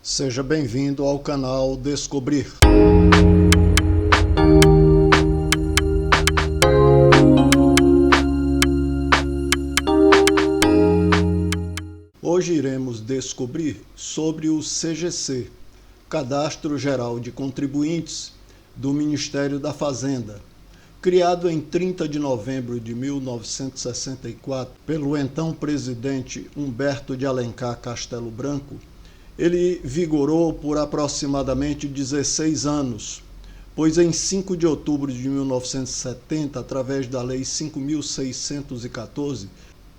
Seja bem-vindo ao canal Descobrir. Hoje iremos descobrir sobre o CGC, Cadastro Geral de Contribuintes do Ministério da Fazenda. Criado em 30 de novembro de 1964 pelo então presidente Humberto de Alencar Castelo Branco, ele vigorou por aproximadamente 16 anos, pois em 5 de outubro de 1970, através da Lei 5.614,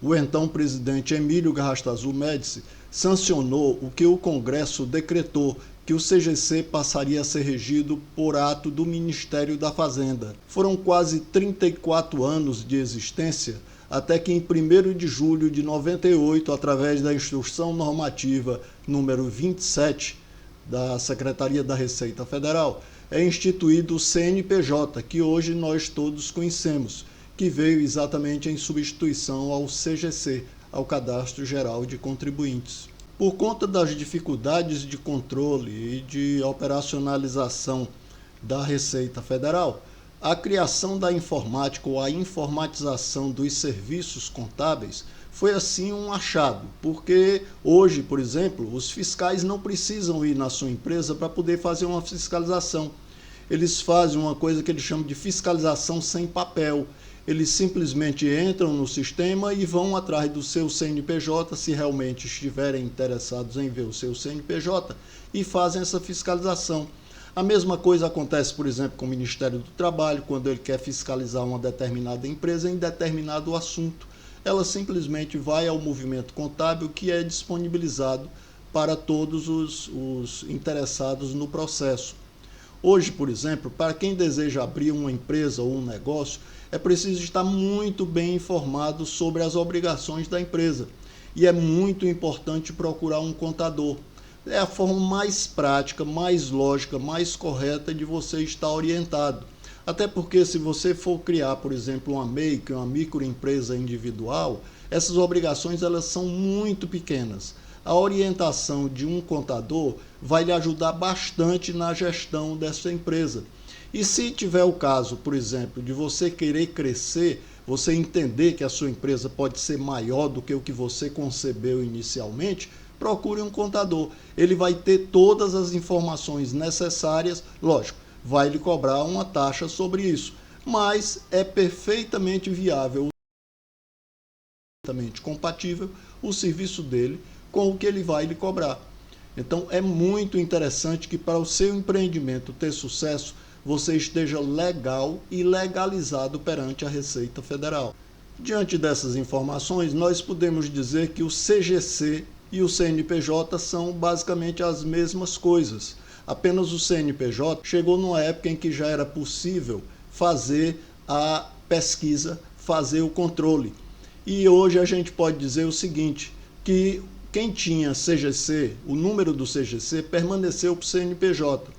o então presidente Emílio Garrastazu Médici sancionou o que o Congresso decretou, que o CGC passaria a ser regido por ato do Ministério da Fazenda. Foram quase 34 anos de existência, até que em 1º de julho de 98, através da Instrução Normativa número 27 da Secretaria da Receita Federal, é instituído o CNPJ, que hoje nós todos conhecemos, que veio exatamente em substituição ao CGC, ao Cadastro Geral de Contribuintes. Por conta das dificuldades de controle e de operacionalização da Receita Federal, a criação da informática ou a informatização dos serviços contábeis foi assim um achado, porque hoje, por exemplo, os fiscais não precisam ir na sua empresa para poder fazer uma fiscalização. Eles fazem uma coisa que eles chamam de fiscalização sem papel. Eles simplesmente entram no sistema e vão atrás do seu CNPJ, se realmente estiverem interessados em ver o seu CNPJ, e fazem essa fiscalização. A mesma coisa acontece, por exemplo, com o Ministério do Trabalho, quando ele quer fiscalizar uma determinada empresa em determinado assunto. Ela simplesmente vai ao movimento contábil que é disponibilizado para todos os interessados no processo. Hoje, por exemplo, para quem deseja abrir uma empresa ou um negócio, é preciso estar muito bem informado sobre as obrigações da empresa. E é muito importante procurar um contador. É a forma mais prática, mais lógica, mais correta de você estar orientado. Até porque se você for criar, por exemplo, uma MEI, que é uma microempresa individual, essas obrigações elas são muito pequenas. A orientação de um contador vai lhe ajudar bastante na gestão dessa empresa. E se tiver o caso, por exemplo, de você querer crescer, você entender que a sua empresa pode ser maior do que o que você concebeu inicialmente, procure um contador. Ele vai ter todas as informações necessárias, lógico, vai lhe cobrar uma taxa sobre isso, mas é perfeitamente viável, perfeitamente compatível o serviço dele com o que ele vai lhe cobrar. Então é muito interessante que para o seu empreendimento ter sucesso, você esteja legal e legalizado perante a Receita Federal. Diante dessas informações, nós podemos dizer que o CGC e o CNPJ são basicamente as mesmas coisas. Apenas o CNPJ chegou numa época em que já era possível fazer a pesquisa, fazer o controle. E hoje a gente pode dizer o seguinte, que quem tinha CGC, o número do CGC, permaneceu para o CNPJ.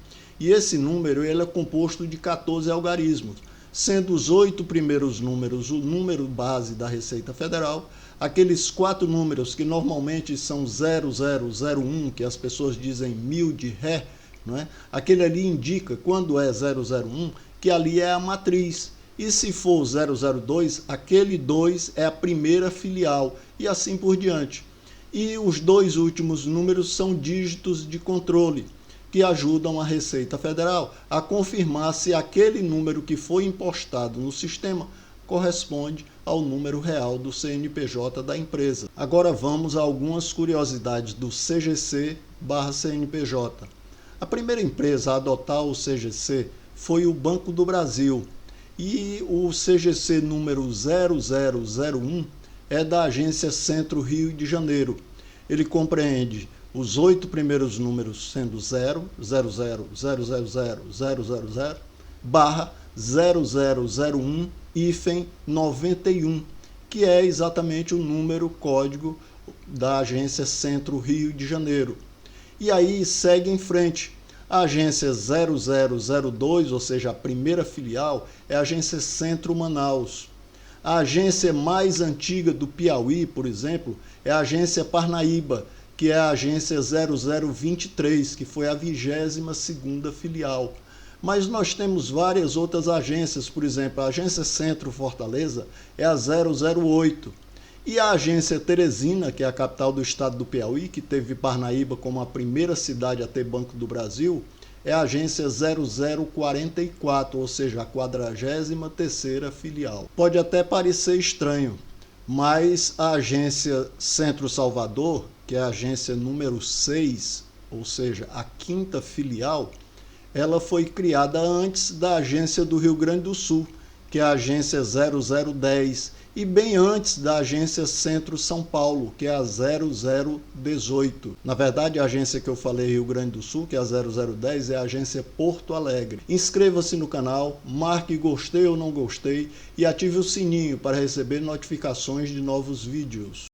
E esse número ele é composto de 14 algarismos, sendo os 8 primeiros números o número base da Receita Federal, aqueles 4 números que normalmente são 0001, que as pessoas dizem 1000 de ré, não é? Aquele ali indica, quando é 001, que ali é a matriz. E se for 002, aquele 2 é a primeira filial, e assim por diante. E os 2 últimos números são dígitos de controle, que ajudam a Receita Federal a confirmar se aquele número que foi impostado no sistema corresponde ao número real do CNPJ da empresa. Agora vamos a algumas curiosidades do CGC/CNPJ. A primeira empresa a adotar o CGC foi o Banco do Brasil, e o CGC número 0001 é da agência Centro Rio de Janeiro. Ele compreende os 8 primeiros números sendo 0, 00, 000, 000, barra 0001, hífen 91, que é exatamente o número código da agência Centro Rio de Janeiro. E aí segue em frente. A agência 0002, ou seja, a primeira filial, é a agência Centro Manaus. A agência mais antiga do Piauí, por exemplo, é a agência Parnaíba, que é a agência 0023, que foi a 22ª filial. Mas nós temos várias outras agências, por exemplo, a agência Centro Fortaleza é a 008. E a agência Teresina, que é a capital do estado do Piauí, que teve Parnaíba como a primeira cidade a ter Banco do Brasil, é a agência 0044, ou seja, a 43ª filial. Pode até parecer estranho, mas a agência Centro Salvador, que é a agência número 6, ou seja, a 5ª filial, ela foi criada antes da agência do Rio Grande do Sul, que é a agência 0010, e bem antes da agência Centro São Paulo, que é a 0018. Na verdade, a agência que eu falei Rio Grande do Sul, que é a 0010, é a agência Porto Alegre. Inscreva-se no canal, marque gostei ou não gostei e ative o sininho para receber notificações de novos vídeos.